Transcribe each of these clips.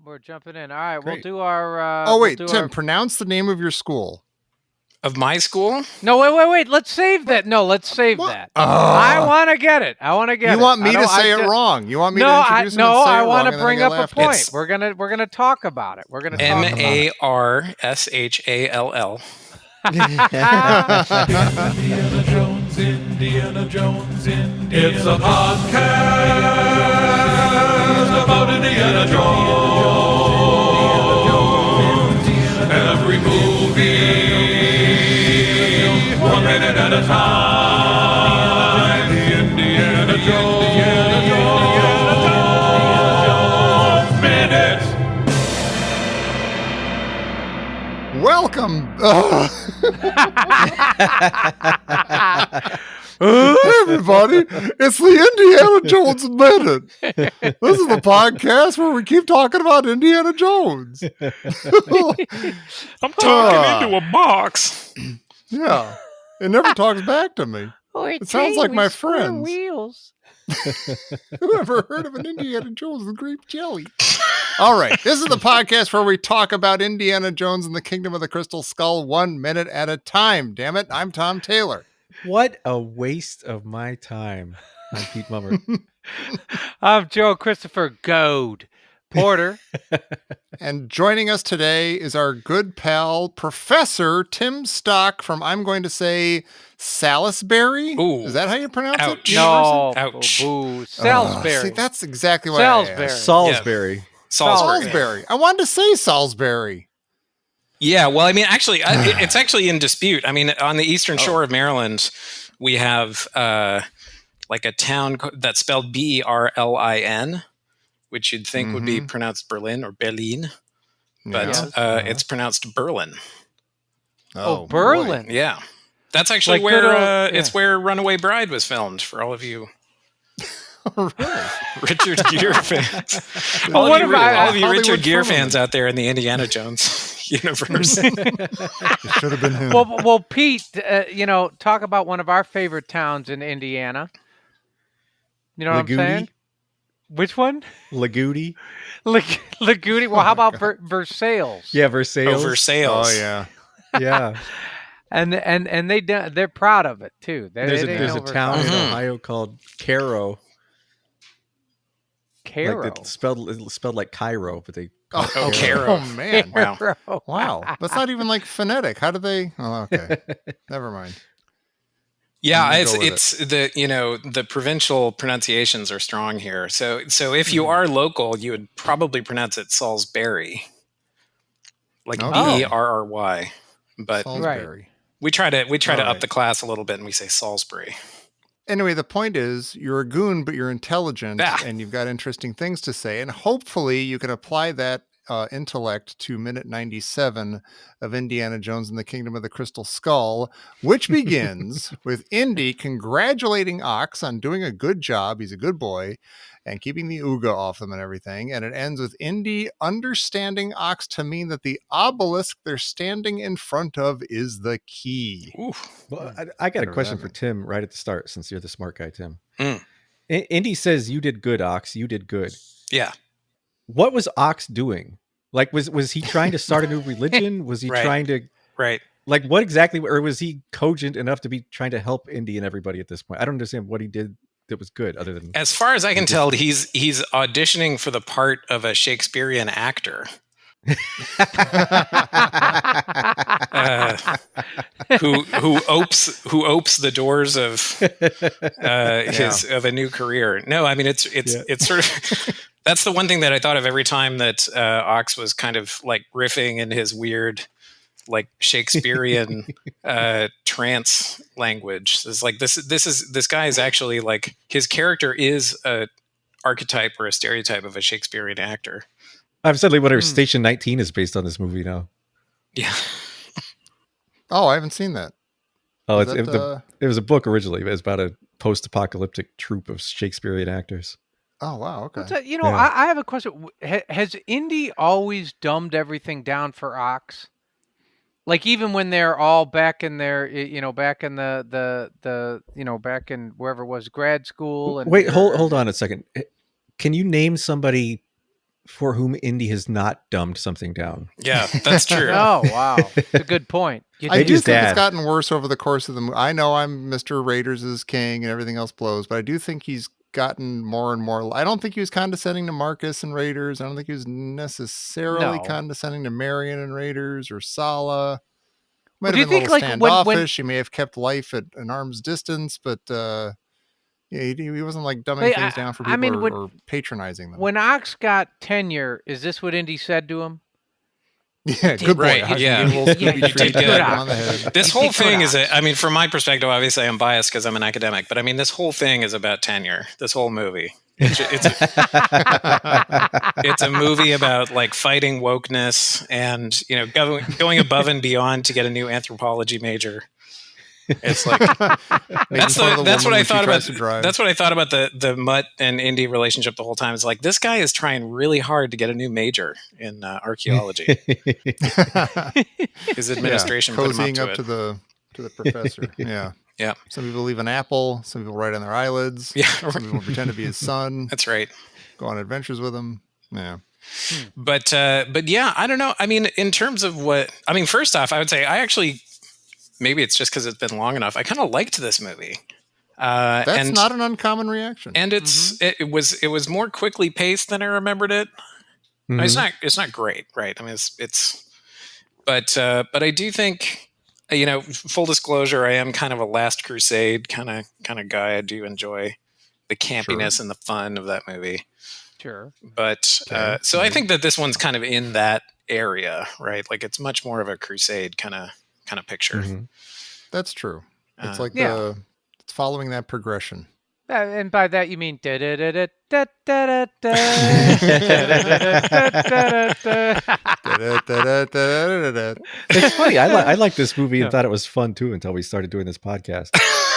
We're jumping in. All right, Great. we'll do our. Oh wait, we'll do Tim, our... pronounce the name of your school. Of my school? No, wait. Let's save that. No, let's save that. I want to get it. I want to get it. You want me to say it wrong? You want me to introduce it and say I it want wrong, to bring up a point. It's- We're gonna talk about it. We're gonna talk about it. MARSHALL. Indiana Jones, Indiana Jones, Indiana. It's a podcast about Indiana Jones. Every movie, 1 minute at a time. Indiana Jones, Indiana Jones minutes. Welcome. Everybody, it's the Indiana Jones Minute. This is the podcast where we keep talking about Indiana Jones. I'm talking into a box. Yeah, it never talks back to me. It sounds like my friends. Wheels. Who ever heard of an Indiana Jones with grape jelly? All right, this is the podcast where we talk about Indiana Jones and the Kingdom of the Crystal Skull 1 minute at a time. Damn it, I'm Tom Taylor. What a waste of my time. I'm Pete Mummer. I'm Joe Christopher Goad Porter. And joining us today is our good pal, Professor Tim Stock from, I'm going to say, Salisbury? Ooh. Is that how you pronounce Ouch. it? No, Ouch. boo. Salisbury. See, that's exactly what Salisbury. I asked. Salisbury. Salisbury. I wanted to say Salisbury. Yeah, well, I mean, actually, it's actually in dispute. I mean, on the eastern shore of Maryland, we have like a town that's spelled Berlin, which you'd think would be pronounced Berlin or Berlin, but it's pronounced Berlin. Oh, Berlin. boy. Yeah, that's actually Like where good old- it's where Runaway Bride was filmed. For all of you Really? Richard Gere fans, Well, what about all of you Hollywood Richard Gere firmament? fans out there in the Indiana Jones universe. It should have been him. Well, Pete, talk about one of our favorite towns in Indiana. You know what I'm saying? Which one? Lagudi. Lagudi. Well, how about Versailles? Yeah, Versailles. Over sales. Oh, yeah. Yeah. And they're proud of it too. There's a town in Mhm. Ohio called Cairo. Cairo. Like it's spelled like Cairo, but they Oh, Cairo. Oh, man. Wow. Wow. That's not even like phonetic. How do they? Oh, okay. Never mind. Yeah, You go with it's the provincial pronunciations are strong here. So if you are local, you would probably pronounce it Salisbury, like Oh. Berry. But Salisbury. we try to All up right. the class a little bit, and we say Salisbury. Anyway, the point is you're a goon, but you're intelligent Ah. and you've got interesting things to say. And hopefully you can apply that intellect to minute 97 of Indiana Jones and the Kingdom of the Crystal Skull, which begins with Indy congratulating Ox on doing a good job. He's a good boy and keeping the Ooga off them and everything. And it ends with Indy understanding Ox to mean that the obelisk they're standing in front of is the key. Ooh. Well, I got a Whatever question that for means. Tim right at the start, since you're the smart guy, Tim. Mm. Indy says you did good, Ox. You did good. Yeah. What was Ox doing? Like, was he trying to start a new religion? Was he Right. trying to, Right. like, what exactly, or was he cogent enough to be trying to help Indy and everybody at this point? I don't understand what he did that was good, other than As far as I can tell, he's auditioning for the part of a Shakespearean actor. Who opes the doors of of a new career. No, I mean it's sort of that's the one thing that I thought of every time that Ox was kind of like riffing in his weird like Shakespearean trance language. It's like this guy is actually like his character is a archetype or a stereotype of a Shakespearean actor. I've suddenly wonder if Station 19 is based on this movie now. Yeah. Oh, I haven't seen that. Oh, Is it was a book originally. It was about a post-apocalyptic troupe of Shakespearean actors. Oh, wow. Okay. Yeah. I have a question. Has Indy always dumbed everything down for Ox? Like even when they're all back in their, back in back in wherever it was, grad school. And Wait, hold on a second. Can you name somebody for whom Indy has not dumbed something down. Yeah, that's true. Oh, wow. It's a good point. I do his think dad. it's gotten worse over the course of the movie. I know I'm Mr. Raiders is king and everything else blows, but I do think he's gotten more and more. I don't think he was condescending to Marcus and Raiders. I don't think he was necessarily No. condescending to Marion and Raiders or Sala. Might Well, do have you been a think, little like, standoffish. He may have kept life at an arm's distance, but yeah, he wasn't like dumbing Wait, things down for I people mean, or patronizing them. when Ox got tenure, is this what Indy said to him? Yeah, good boy. Right, How yeah. you get a little Yeah, Scooby you treat, did pat good, him on the Ox. head. This You whole did thing good, is, Ox. I mean, from my perspective, obviously I'm biased because I'm an academic, but I mean, this whole thing is about tenure. This whole movie. It's a movie about like fighting wokeness and, you know, going above and beyond to get a new anthropology major. It's like that's what I thought about. That's what I thought about the Mutt and Indy relationship the whole time. It's like this guy is trying really hard to get a new major in archaeology. His administration put him cozying up up to to the professor. Yeah. Yeah. Some people leave an apple. Some people write on their eyelids. Yeah. Some people pretend to be his son. That's right. Go on adventures with him. Yeah. But yeah, I don't know. I mean, in terms of first off, I would say I actually, maybe it's just because it's been long enough, I kind of liked this movie. That's not an uncommon reaction. And it was more quickly paced than I remembered it. Mm-hmm. I mean, it's not great, right? I mean, but I do think, you know, full disclosure, I am kind of a Last Crusade kind of guy. I do enjoy the campiness and the fun of that movie. Sure. But so I think that this one's kind of in that area, right? Like it's much more of a Crusade kind of picture. Mm-hmm. That's true. It's like yeah. it's following that progression. And by that you mean it's funny. I like this movie and thought it was fun too until we started doing this podcast.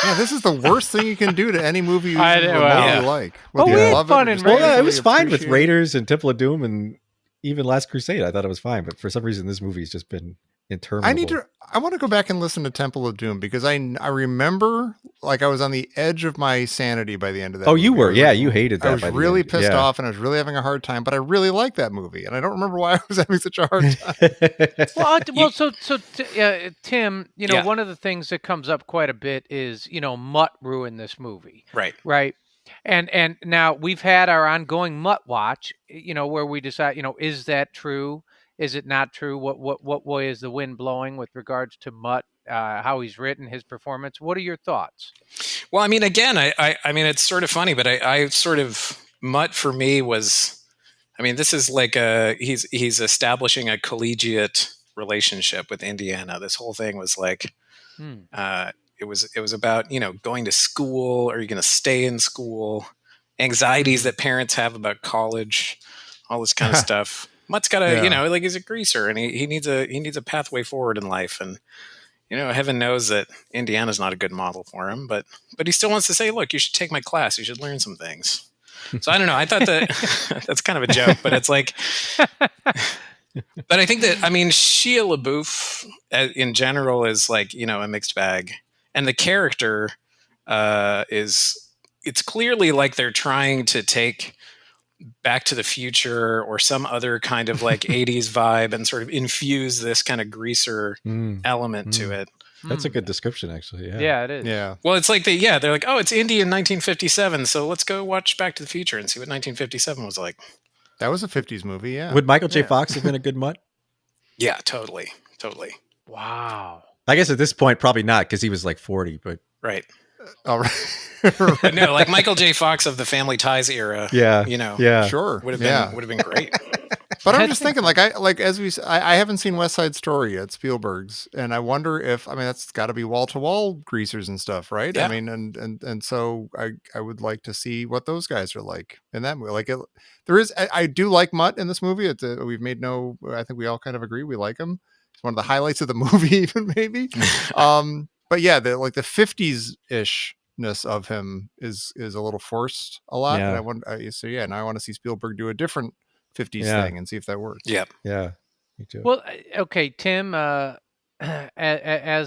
Yeah, this is the worst thing you can do to any movie you like. Well, we had fun in Raiders. Well, it was fine with Raiders and Temple of Doom and even Last Crusade. I thought it was fine, but for some reason this movie's just been interminable. I want to go back and listen to Temple of Doom because I remember like I was on the edge of my sanity by the end of that. Oh, you were? Yeah, like, you hated that. I was really pissed off and I was really having a hard time, but I really liked that movie and I don't remember why I was having such a hard time. So Tim, you know, one of the things that comes up quite a bit is, you know, Mutt ruined this movie. Right. And now we've had our ongoing Mutt watch, you know, where we decide, you know, is that true? Is it not true? What way is the wind blowing with regards to Mutt, how he's written, his performance? What are your thoughts? Well, I mean, again, I mean, it's sort of funny, but I sort of, Mutt for me was, I mean, this is like he's establishing a collegiate relationship with Indiana. This whole thing was like, it was about, you know, going to school. Are you going to stay in school? Anxieties that parents have about college, all this kind of stuff. Mutt's got a, you know, like he's a greaser and he needs a pathway forward in life. And, you know, heaven knows that Indiana's not a good model for him, but he still wants to say, look, you should take my class. You should learn some things. So I don't know. I thought that that's kind of a joke, but it's like, but I think that, I mean, Shia LaBeouf in general is like, you know, a mixed bag. And the character it's clearly like they're trying to take Back to the Future or some other kind of like 80s vibe and sort of infuse this kind of greaser element to it. That's a good description, actually. Yeah, it is. Yeah. Well, it's like they're like, oh, it's Indy in 1957, so let's go watch Back to the Future and see what 1957 was like. That was a 50s movie, yeah. Would Michael J. Fox have been a good Mutt? Yeah, totally. Wow. I guess at this point, probably not, because he was like 40, but... Right. All right. No, like Michael J. Fox of the Family Ties era. Yeah. You know. Yeah. Sure. Would have been great. But I'm just thinking, like I haven't seen West Side Story yet, Spielberg's, and I wonder if, I mean, that's got to be wall to wall greasers and stuff, right? Yeah. I mean, and so I would like to see what those guys are like in that movie. Like I do like Mutt in this movie. We've made I think we all kind of agree we like him. It's one of the highlights of the movie, even maybe. But yeah, the 50s ishness of him is a little forced a lot. Yeah. And I want now I want to see Spielberg do a different 50s thing and see if that works. Yeah. Yeah. Me too. Well, okay, Tim, as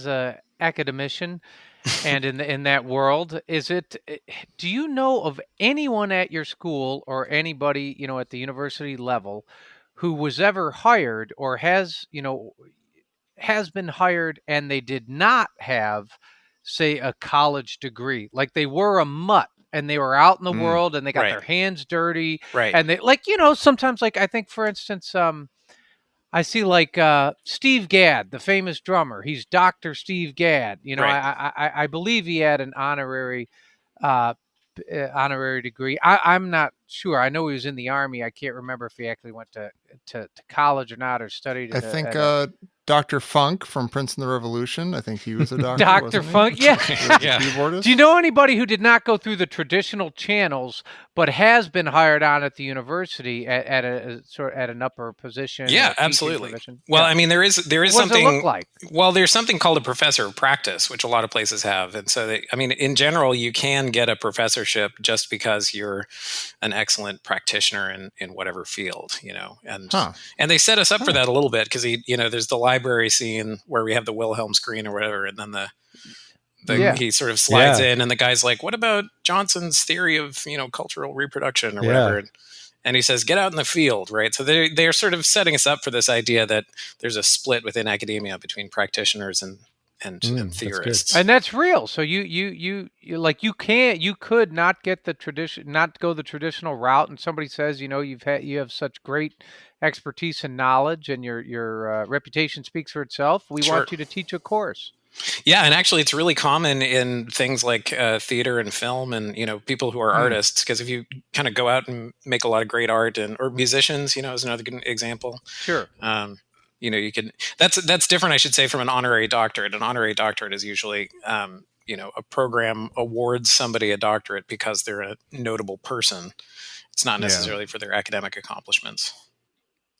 a academician, and in that world, do you know of anyone at your school or anybody, at the university level who was ever hired or has been hired and they did not have, say, a college degree? Like they were a mutt and they were out in the world and they got Right. their hands dirty Right. and they sometimes, like I think for instance, I see like Steve Gadd, the famous drummer. He's Dr. Steve Gadd. Right. I believe he had an uh, honorary degree. I'm not sure. I know he was in the Army. I can't remember if he actually went to college or not, or studied I at think a Dr. Funk from Prince and the Revolution. I think he was a doctor. Dr. wasn't he? Funk. Yeah. Yeah. Keyboardist. Do you know anybody who did not go through the traditional channels but has been hired on at the university at an upper position? or Yeah, teaching absolutely. position? Well, Yeah. I mean, there is What does something. it look like? Well, there's something called a professor of practice, which a lot of places have, and so I mean, in general, you can get a professorship just because you're an excellent practitioner in whatever field, and and they set us up for that a little bit because there's the library scene where we have the Wilhelm screen or whatever, and then he sort of slides in, and the guy's like, "What about Johnson's theory of cultural reproduction or whatever?" And he says, "Get out in the field," right? So they're sort of setting us up for this idea that there's a split within academia between practitioners and theorists, and that's real. So you could not get not go the traditional route, and somebody says, you have such great expertise and knowledge, and your reputation speaks for itself. We want you to teach a course. Yeah, and actually, it's really common in things like theater and film, and people who are artists. Because if you kind of go out and make a lot of great art, or musicians, is another good example. Sure. You can. That's different, I should say, from an honorary doctorate. An honorary doctorate is usually, a program awards somebody a doctorate because they're a notable person. It's not necessarily for their academic accomplishments.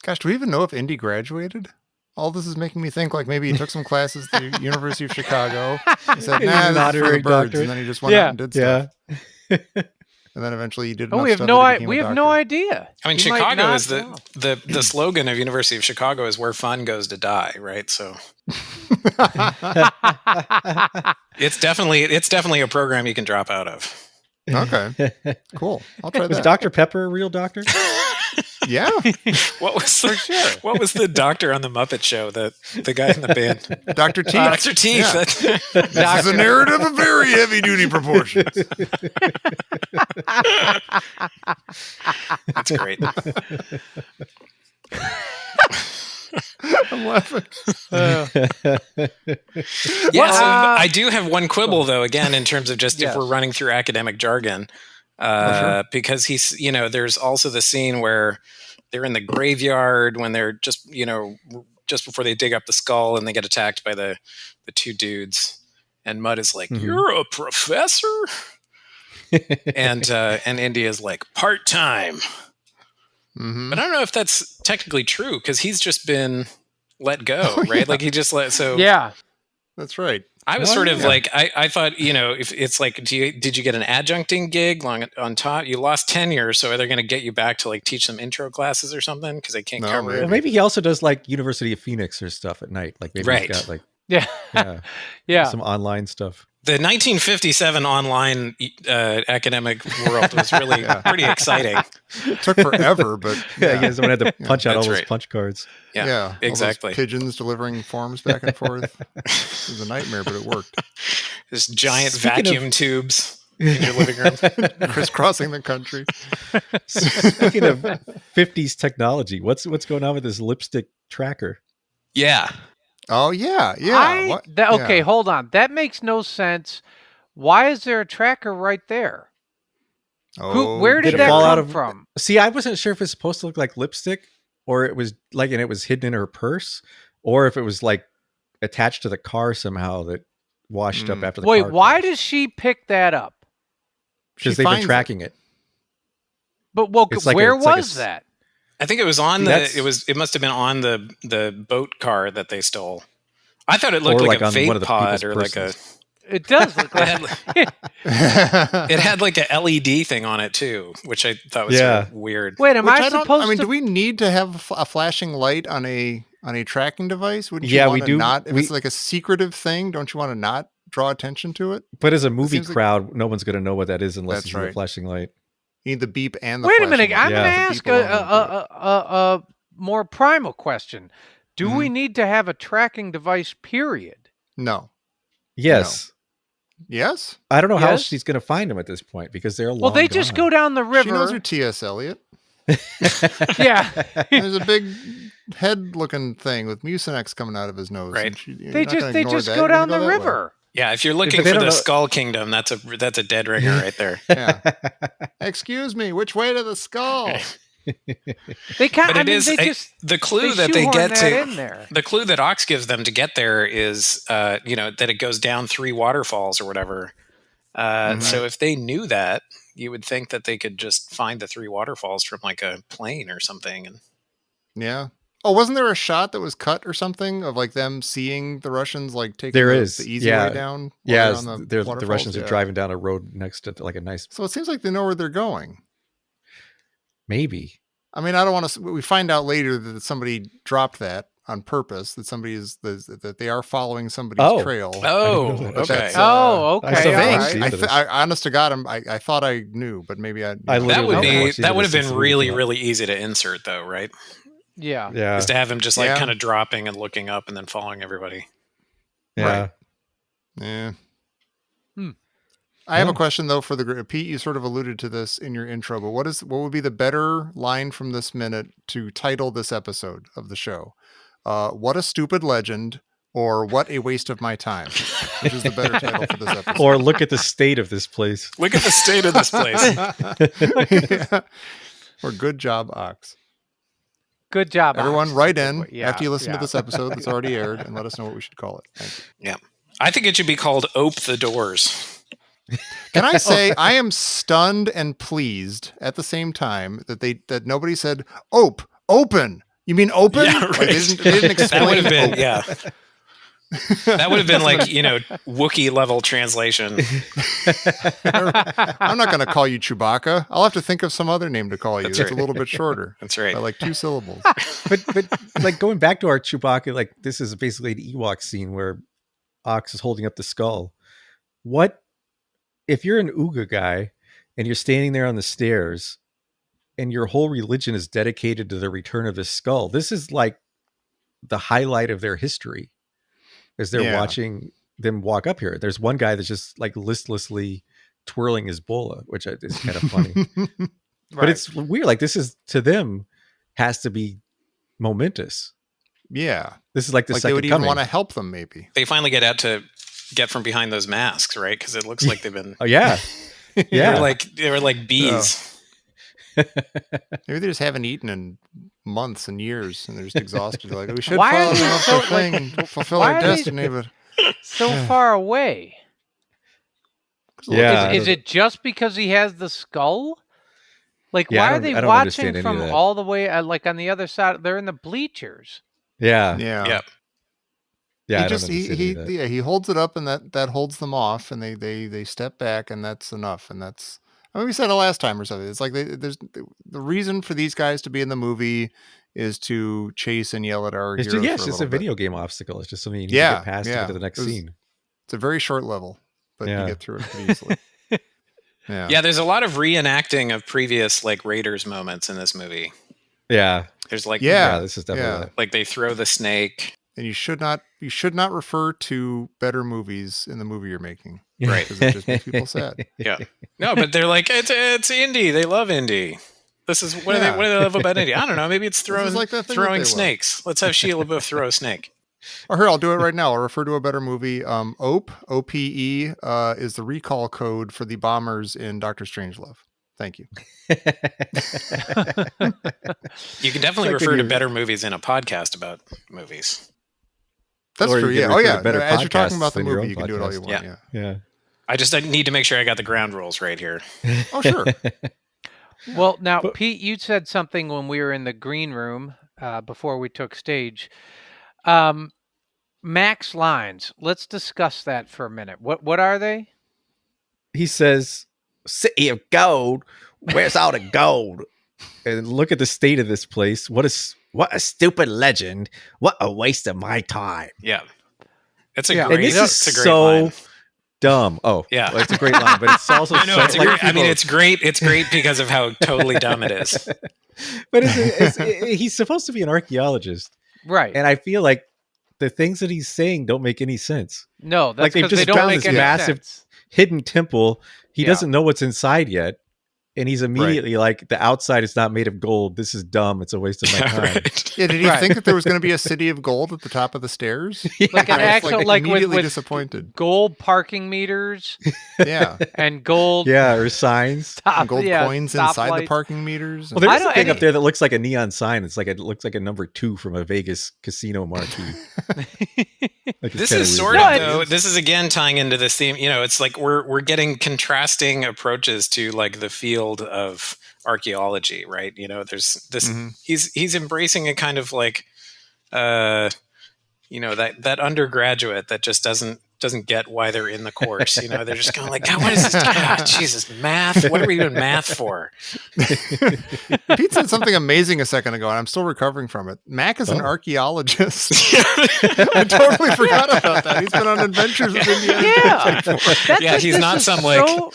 Gosh, do we even know if Indy graduated? All this is making me think like maybe he took some classes at the University of Chicago. He said, "Nah, this is for the birds," and then he just went out and did stuff. And then eventually he did. We have no idea. I mean, Chicago is the slogan of University of Chicago is "Where fun goes to die," right? So it's definitely a program you can drop out of. Okay, cool. I'll try that. Was Dr. Pepper a real doctor? Yeah. What was the doctor on the Muppet Show? The guy in the band, Dr. Teeth. Dr. Teeth. Yeah. This is a narrative of very heavy duty proportions. That's great. I'm laughing. I do have one quibble though. Again, in terms of just if we're running through academic jargon. Because there's also the scene where they're in the graveyard when they're just before they dig up the skull and they get attacked by the two dudes, and Mudd is like, "You're a professor," and India's like, "Part-time." But I don't know if that's technically true because he's just been let go, right? Like he just yeah, that's right. I was sort of like, I thought, if it's like, did you get an adjuncting gig on top? You lost tenure, so are they going to get you back to like teach some intro classes or something because they can't cover it? Well, maybe he also does like University of Phoenix or stuff at night. Like maybe he's got like some online stuff. The 1957 online academic world was really pretty exciting. It took forever, but someone had to punch out all those punch cards. Yeah, exactly. All those pigeons delivering forms back and forth. It was a nightmare, but it worked. This giant vacuum tubes in your living room, crisscrossing the country. Speaking of 50s technology, what's going on with this lipstick tracker? Yeah. Oh, yeah. Okay, hold on. That makes no sense. Why is there a tracker right there? Where did that come from? See, I wasn't sure if it's supposed to look like lipstick or it was like, and it was hidden in her purse, or if it was like attached to the car somehow that washed up after the car. Wait, why does she pick that up? Because they've been tracking it. But where was that? I think it was on it must have been on the boat car that they stole. I thought it looked like a vape pod or like a. It does look like it had like a LED thing on it too, which I thought was sort of weird. Wait, I mean, do we need to have a flashing light on a tracking device? Wouldn't we want do. If it's like a secretive thing, don't you want to not draw attention to it. But as a movie seems like- crowd, no one's going to know what that is unless That's you see the right. flashing light. You need the beep and the Wait a flashing minute. light. I'm going to Yeah. ask The beep alone won't do it. a more primal question. Do we Mhm. need to have a tracking device, period? No. Yes. Yes? I don't know how Yes? she's going to find him at this point because they're long Well, they just go gone. down the river. She knows her T.S. Eliot. Yeah. There's a big head-looking thing with mucinex coming out of his nose. Right. and you're They not gonna just ignore that. go You're down gonna the go that way. river. Yeah, if you're looking they for don't the know- Skull Kingdom, that's a dead ringer right there. Yeah. Excuse me, which way to the skull? They kind. But I it mean, is they just the clue they that they shoehorn get that to. in there. The clue that Ox gives them to get there is, that it goes down 3 waterfalls or whatever. So if they knew that, you would think that they could just find the 3 waterfalls from like a plane or something. And Yeah. Oh, wasn't there a shot that was cut or something of like them seeing the Russians like taking There the, is. the easy Yeah. way down? while Yeah, they're on the the waterfalls? Russians Yeah. are driving down a road next to like a nice, So it seems like they know where they're going. maybe. I mean, I don't want to. We find out later that somebody dropped that on purpose. That somebody that they are following somebody's Oh. trail. oh, know that. But okay. that's, Oh, I okay. still all think- right. Jeez, that is- I honest to God, I thought I knew, but maybe I. I That literally would haven't be watched that either would have since been the movie really came out. really easy to insert though, right? Yeah. Yeah. Is to have him just like Yeah. kind of dropping and looking up and then following everybody. Yeah. Right. Yeah. Hmm. I have Yeah. a question though for the group. Pete, you sort of alluded to this in your intro, but what would be the better line from this minute to title this episode of the show? What a stupid legend, or what a waste of my time, which is the better title for this episode. Or look at the state of this place. Look at the state of this place. Yeah. Or good job, Ox. Good job, Everyone, Ox. write in Yeah, after you listen yeah. to this episode that's already aired and let us know what we should call it. Thank you. I think it should be called "Ope the Doors." Can I say I am stunned and pleased at the same time that nobody said open. You mean open? Yeah, Like, right. they didn't That would explain. have been open. yeah. That would have been like Wookiee level translation. I'm not going to call you Chewbacca. I'll have to think of some other name to call you. That's That's right. a little bit shorter. That's right. By like 2 syllables. But like going back to our Chewbacca, like this is basically the Ewok scene where Ox is holding up the skull. What if you're an Ooga guy and you're standing there on the stairs and your whole religion is dedicated to the return of the skull? This is like the highlight of their history as they're Yeah. watching them walk up here. There's one guy that's just like listlessly twirling his bola, which is kind of funny. But it's weird. Like this is to them has to be momentous. Yeah. This is like the Like they second would even coming. want to help them maybe. They finally get out to get from behind those masks, right? Because it looks like they've been. Oh yeah, yeah. They were like bees. Maybe they just haven't eaten in months and years and they're just exhausted. They're like, we should Why are follow they the so, thing like, and fulfill why our are they- destiny, but so far away. Yeah. Is it just because he has the skull? Like, Yeah, why I are they don't watching understand any of from that. all the way, like on the other side? They're in the bleachers. yeah, yeah. Yeah. yeah. He I don't just understand any of that. he holds it up and that holds them off and they step back and that's enough and that's I mean we said it last time or something. It's like there's the reason for these guys to be in the movie is to chase and yell at our It's heroes just, for it's just a little bit. video game obstacle. It's just something you need Yeah, to get past to yeah. get to the next It was- scene. It's a very short level, but Yeah. you get through it pretty easily. Yeah. Yeah, there's a lot of reenacting of previous like Raiders moments in this movie. Yeah, There's like Yeah. This is definitely Yeah. that. like they throw the snake. And you should not refer to better movies in the movie you're making. Right. Because it just makes people sad. Yeah. No, but they're like it's indie. They love indie. This is what Yeah. do they love about indie? I don't know. Maybe it's throwing like that thing that throwing they love. snakes. Let's have Sheila Booth throw a snake. Or here, I'll do it right now. I'll refer to a better movie. OPE, OPE, is the recall code for the bombers in Doctor Strangelove. Thank you. You can definitely Like when refer to you're- better movies in a podcast about movies. That's Or you true. can Yeah. Oh, refer to yeah. better As you're talking podcasts about the than your movie, own you can do it all you podcast. want. Yeah. Yeah. Yeah. I need to make sure I got the ground rules right here. Oh, sure. Well, now, But- Pete, you said something when we were in the green room before we took stage. Max lines. Let's discuss that for a minute. What are they? He says, "City of gold, where's all the gold?" And look at the state of this place. What a stupid legend. What a waste of my time. Yeah. It's a Yeah. great And this it's is a great so line. dumb. Oh, Yeah. well, it's a great line, but it's also No, so, it's like, great. I mean, people- it's great. It's great because of how totally dumb it is. but he's supposed to be an archaeologist, Right. and I feel like the things that he's saying don't make any sense. No, that's Like, they've because they just don't found make this any massive sense. hidden temple. He Yeah. doesn't know what's inside yet. And he's immediately like, the outside is not made of gold. This is dumb. It's a waste of my time. Right. Yeah, did he Right. think that there was going to be a city of gold at the top of the stairs? Like an I was, actual, like immediately with disappointed. gold parking meters Yeah, and gold Yeah, or signs. stop, and gold yeah, coins inside the stoplights. parking meters. Well, I there's don't- a thing and up there that looks like a neon sign. It looks like a number 2 from a Vegas casino marquee. Like, it's This kinda is weird. sort No, of it's- though. This is again tying into this theme. You know, it's like we're getting contrasting approaches to like the field of archaeology, right? You know, there's this. Mhm. He's embracing a kind of like, you know, that undergraduate that just doesn't get why they're in the course. You know, they're just kind of like, God, what is this? God, Jesus, math. What are we doing math for? Pete said something amazing a second ago, and I'm still recovering from it. Mac is an Oh. archaeologist. I totally forgot about that. He's been on adventures with Indiana Yeah, Jones before. That's Yeah, just- he's this not is some, like- so-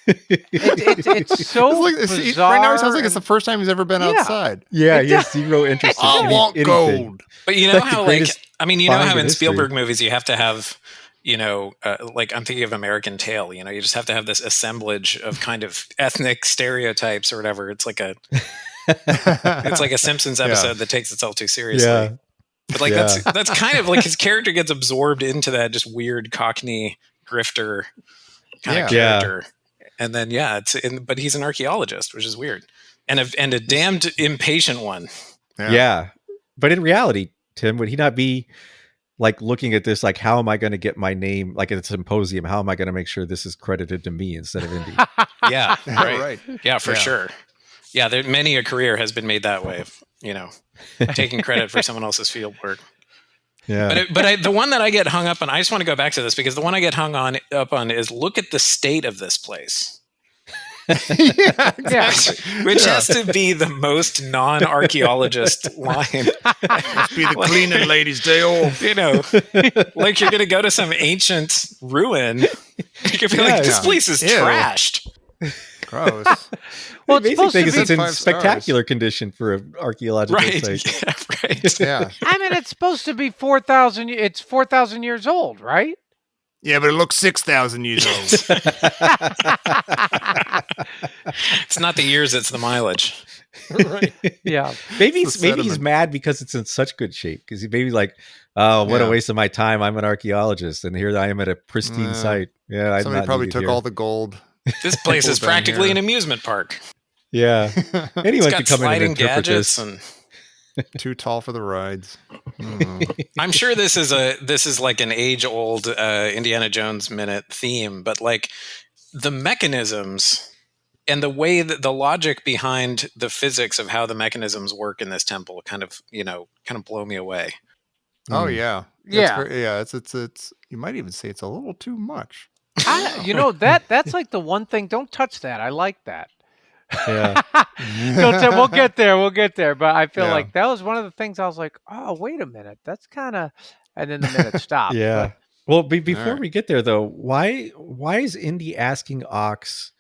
it's so It's like, bizarre. right now, it sounds like it's the first time he's ever been Yeah. outside. Yeah, It he has zero interest in I any- want anything. gold. But you know Like the how like greatest I mean, you know find how in in history. Spielberg movies you have to have, you know, like I'm thinking of American Tail. You know, you just have to have this assemblage of kind of ethnic stereotypes or whatever. It's like a Simpsons episode that takes itself too seriously. Yeah. But like Yeah. that's kind of like his character gets absorbed into that just weird Cockney grifter kind of Yeah. character. And then but he's an archaeologist, which is weird. And a damned impatient one. Yeah. But in reality, Tim, would he not be like looking at this like, how am I going to get my name like at a symposium? How am I going to make sure this is credited to me instead of Indy? Yeah. Right. Right. Yeah, for Yeah. sure. Yeah, many a career has been made that way. Of, you know, taking credit for someone else's field work. Yeah. But the one that I get hung up on, I just want to go back to this because the one I get hung up on is look at the state of this place, Yeah, exactly. which has to be the most non-archaeologist line. Be the cleaning ladies' day off. You know, like you're going to go to some ancient ruin. You could be like, this Yeah. place is Ew. trashed. Gross. Well, the it's amazing supposed thing to is be it's in 5 stars. spectacular condition for an archaeological Right. site. Yeah, right. Yeah. I mean, it's supposed to be 4,000. It's 4,000 years old, right? Yeah, but it looks 6,000 years old. It's not the years, it's the mileage. Right. Yeah. Maybe It's the he's sediment. mad because it's in such good shape. Because he maybe like, oh, what Yeah. a waste of my time. I'm an archioologist, and here I am at a pristine Yeah. site. Yeah, I'm Somebody not probably needed took here. all the gold. This place is Pulled down practically here. an amusement park. Yeah, anyone It's could got come in and sliding interpret gadgets this. and Too tall for the rides. Mm. I'm sure this is like an age-old Indiana Jones minute theme, but like the mechanisms and the way that the logic behind the physics of how the mechanisms work in this temple kind of blow me away. Oh Mm. yeah. Yeah. Yeah. It's. You might even say it's a little too much. That's like the one thing. Don't touch that. I like that. Yeah, We'll get there. We'll get there. But I feel Yeah. like that was one of the things I was like, oh, wait a minute. That's kind of, and then the minute stopped. yeah. Well, before right. we get there, though, why is Indy asking Ox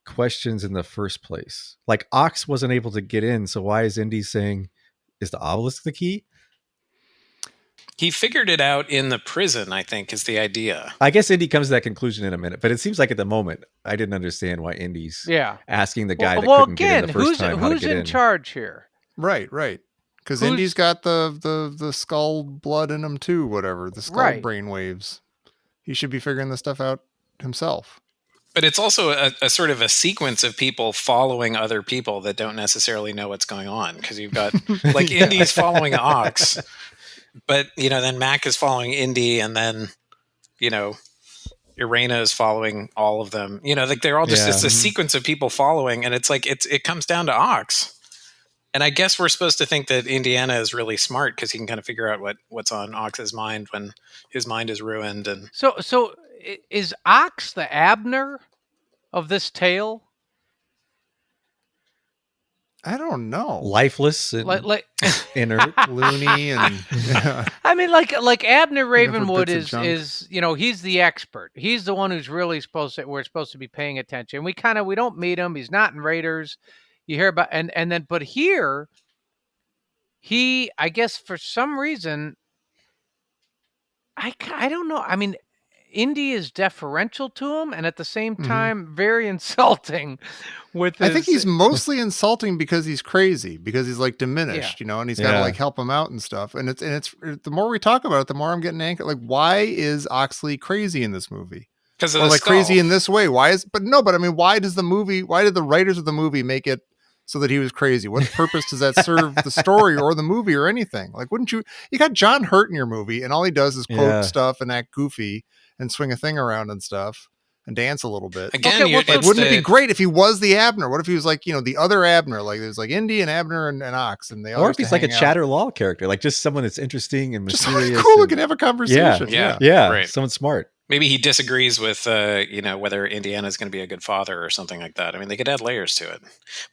questions in the first place? Like Ox wasn't able to get in, so why is Indy saying, "Is the obelisk the key?" He figured it out in the prison, I think, is the idea. I guess Indy comes to that conclusion in a minute, but it seems like at the moment I didn't understand why Indy's Yeah. asking the guy that Well, couldn't get in the first time how to who's get in in. charge here? Right. Because Who's- Indy's got the skull blood in him too. Whatever the skull Right. brain waves. He should be figuring this stuff out himself. But it's also a sort of a sequence of people following other people that don't necessarily know what's going on. Because you've got like Indy's following Ox, but then Mac is following Indy, and then Irena is following all of them. Like they're all just Yeah. it's a sequence of people following, and it's like it comes down to Ox. And I guess we're supposed to think that Indiana is really smart because he can kind of figure out what's on Ox's mind when his mind is ruined. And So is Ox the Abner of this tale? I don't know. lifeless and Like inert. Loony and I mean, like Abner Looking for Ravenwood bits of junk. is he's the expert. He's the one who's really we're supposed to be paying attention. We don't meet him. He's not in Raiders. You hear about and then but here I guess for some reason I don't know. I mean, Indy is deferential to him and at the same time very insulting with his. I think he's mostly insulting because he's crazy, because he's like diminished, and he's got to like help him out and stuff. And it's the more we talk about it, the more I'm getting angry. Like, why is Oxley crazy in this movie? Because of or the like skull. crazy in this way? Why is? But I mean, why did the writers of the movie make it so that he was crazy? What purpose does that serve the story or the movie or anything? Like, wouldn't you got John Hurt in your movie and all he does is quote stuff and act goofy and swing a thing around and stuff and dance a little bit. Again, wouldn't it be great if he was the Abner? What if he was like, the other Abner? Like there's like Indy and Abner and Ox, and they all. Or if he's like a Chatter Law character, like just someone that's interesting and mysterious, just cool, and can have a conversation. Yeah, right. Someone smart. Maybe he disagrees with, whether Indiana is going to be a good father or something like that. I mean, they could add layers to it.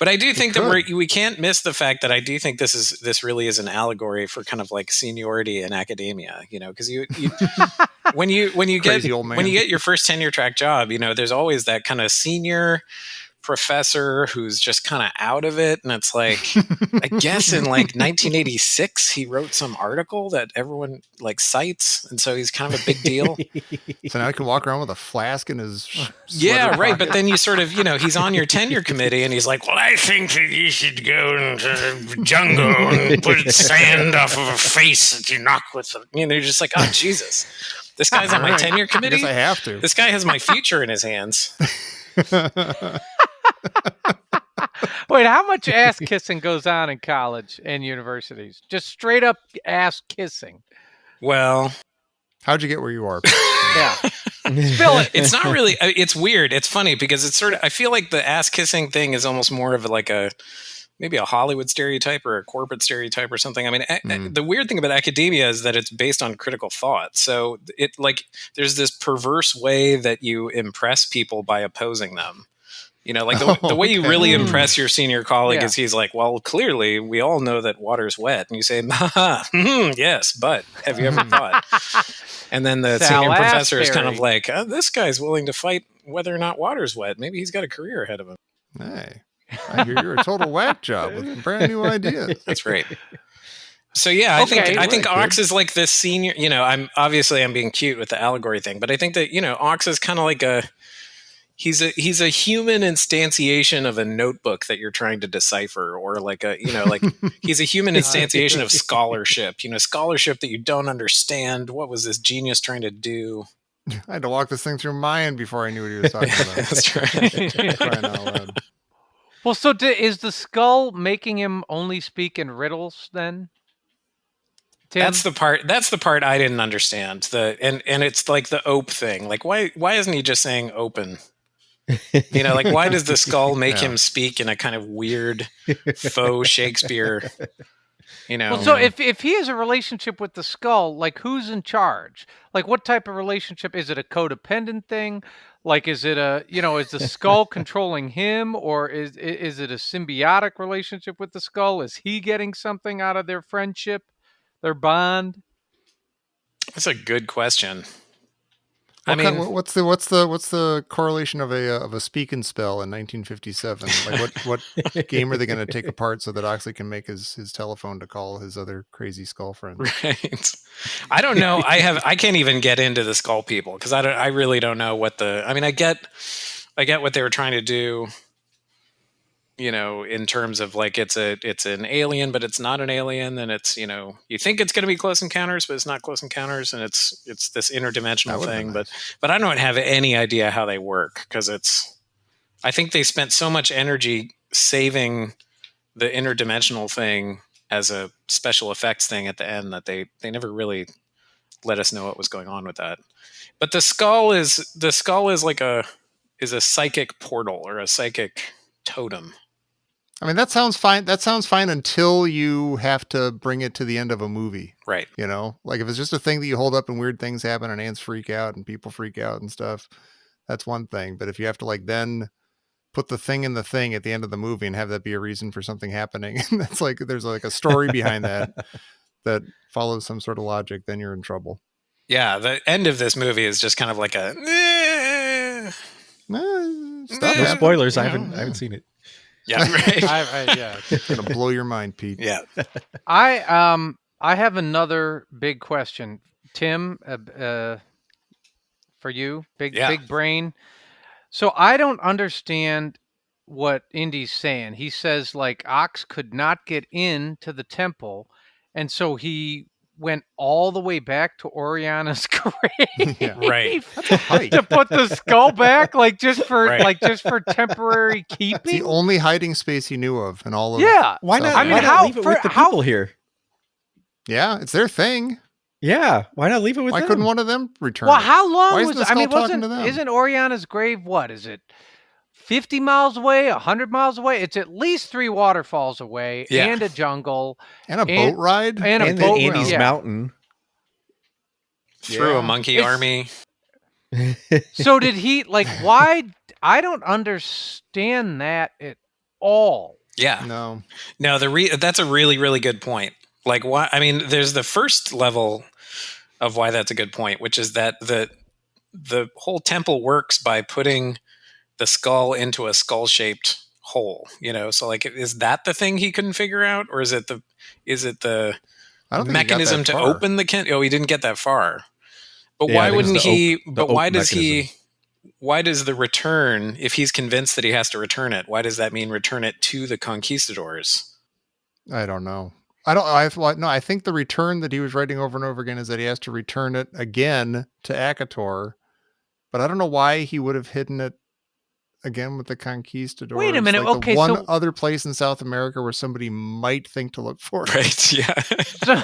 But I do think that we can't miss the fact that I do think this really is an allegory for kind of like seniority in academia. Because you when you get your first tenure track job, there's always that kind of senior professor who's just kind of out of it, and it's like I guess in like 1986 he wrote some article that everyone like cites, and so he's kind of a big deal. So now he can walk around with a flask in his right pocket. But then you sort of he's on your tenure committee and he's like, well, I think that you should go into the jungle and put sand off of a face that you knock with you're just like, oh Jesus, this guy's on my tenure committee. I guess I have to. This guy has my future in his hands. Wait, how much ass kissing goes on in college and universities? Just straight up ass kissing. Well, how'd you get where you are? Yeah. Spill it. It's not really, it's weird. It's funny because it's sort of, I feel like the ass kissing thing is almost more of like maybe a Hollywood stereotype or a corporate stereotype or something. I mean, the weird thing about academia is that it's based on critical thought. So there's this perverse way that you impress people by opposing them. Like the way you really impress your senior colleague is he's like, well, clearly we all know that water's wet. And you say, yes, but have you ever thought? And then the senior professor is kind of like, this guy's willing to fight whether or not water's wet. Maybe he's got a career ahead of him. Hey, I hear you're a total whack job with brand new ideas. That's right. So yeah, I think Ox is like this senior, I'm being cute with the allegory thing, but I think that, Ox is kind of like he's a human instantiation of a notebook that you're trying to decipher, or like he's a human instantiation of scholarship, scholarship that you don't understand. What was this genius trying to do? I had to walk this thing through mind before I knew what he was talking about. That's right. Crying out loud. Well, so is the skull making him only speak in riddles then? Tim? That's the part I didn't understand. And it's like the ope thing. Like why isn't he just saying open? Why does the skull make him speak in a kind of weird faux Shakespeare? Well, so if he has a relationship with the skull, like who's in charge? Like what type of relationship? Is it a codependent thing? Like is it is the skull controlling him, or is it a symbiotic relationship with the skull? Is he getting something out of their friendship, their bond? That's a good question. What's the correlation of a speak and spell in 1957? Like what game are they going to take apart so that Oxley can make his telephone to call his other crazy skull friends? Right. I don't know. I can't even get into the skull people because I really don't know what I get what they were trying to do. In terms of like it's an alien, but it's not an alien, and it's you think it's going to be Close Encounters, but it's not Close Encounters, and it's this interdimensional thing. Nice. But I don't have any idea how they work because I think they spent so much energy saving the interdimensional thing as a special effects thing at the end that they never really let us know what was going on with that. But the skull is like a psychic portal or a psychic totem. I mean, that sounds fine. That sounds fine until you have to bring it to the end of a movie. Right. Like if it's just a thing that you hold up and weird things happen and ants freak out and people freak out and stuff, that's one thing. But if you have to like then put the thing in the thing at the end of the movie and have that be a reason for something happening. That's like there's like a story behind that follows some sort of logic, then you're in trouble. Yeah, the end of this movie is just kind of like a Stuff No happens, spoilers. you I know. haven't seen it. yeah, right. Yeah. It's gonna blow your mind, Pete. Yeah. I have another big question, Tim. For you, big brain. So I don't understand what Indy's saying. He says like Ox could not get into the temple, and so he went all the way back to Oriana's grave Yeah. Right. That's a hike. to put the skull back, like just for Right. temporary It's keeping. the only hiding space he knew of in all of Yeah. Why not? South I mean, why America. not leave it with the people here? Yeah, it's their thing. Yeah. Why not leave it with Why them? couldn't one of them return Well, it? how long Why isn't was? the I mean, skull talking to them? isn't Oriana's grave? What is it? 50 miles away, 100 miles away. It's at least 3 waterfalls away, Yeah. and a jungle, And a boat ride? and a And boat then Andy's ride. Yeah. Mountain. Through Yeah. a monkey It's- army. So did he like? Why? I don't understand that at all. Yeah. No. No, that's a really, really good point. Like, why? I mean, there's the first level of why that's a good point, which is that the whole temple works by putting the skull into a skull-shaped hole. You know, so like, is that the thing he couldn't figure out, or is it the I don't think mechanism he got to that far. open the Oh, he didn't get that far. But Yeah, I why think wouldn't it's the he? the But why open does he? mechanism. Why does the return? If he's convinced that he has to return it, why does that mean return it to the conquistadors? I don't know. I think the return that he was writing over and over again is that he has to return it again to Akator. But I don't know why he would have hidden it again with the conquistadors. Wait a minute, Like okay, the one so- other place in South America where somebody might think to look for it. Right? Yeah. So,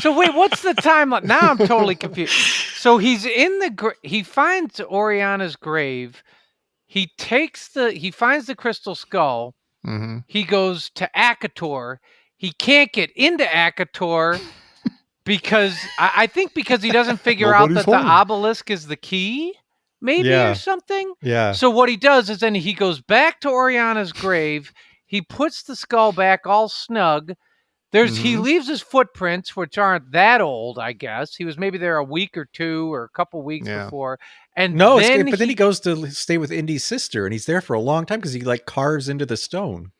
so wait, what's the timeline? Now I'm totally confused. So he's in the he finds Oriana's grave. He finds the crystal skull. Mm-hmm. He goes to Akator. He can't get into Akator because I think because he doesn't figure out Nobody's that the home. obelisk is the key, maybe Yeah. or something. Yeah. So what he does is then he goes back to Oriana's grave. He puts the skull back all snug. He Mhm. leaves his footprints, which aren't that old, I guess. He was maybe there a week or two or a couple weeks Yeah. before. And No, then but then he goes to stay with Indy's sister, and he's there for a long time because he like carves into the stone.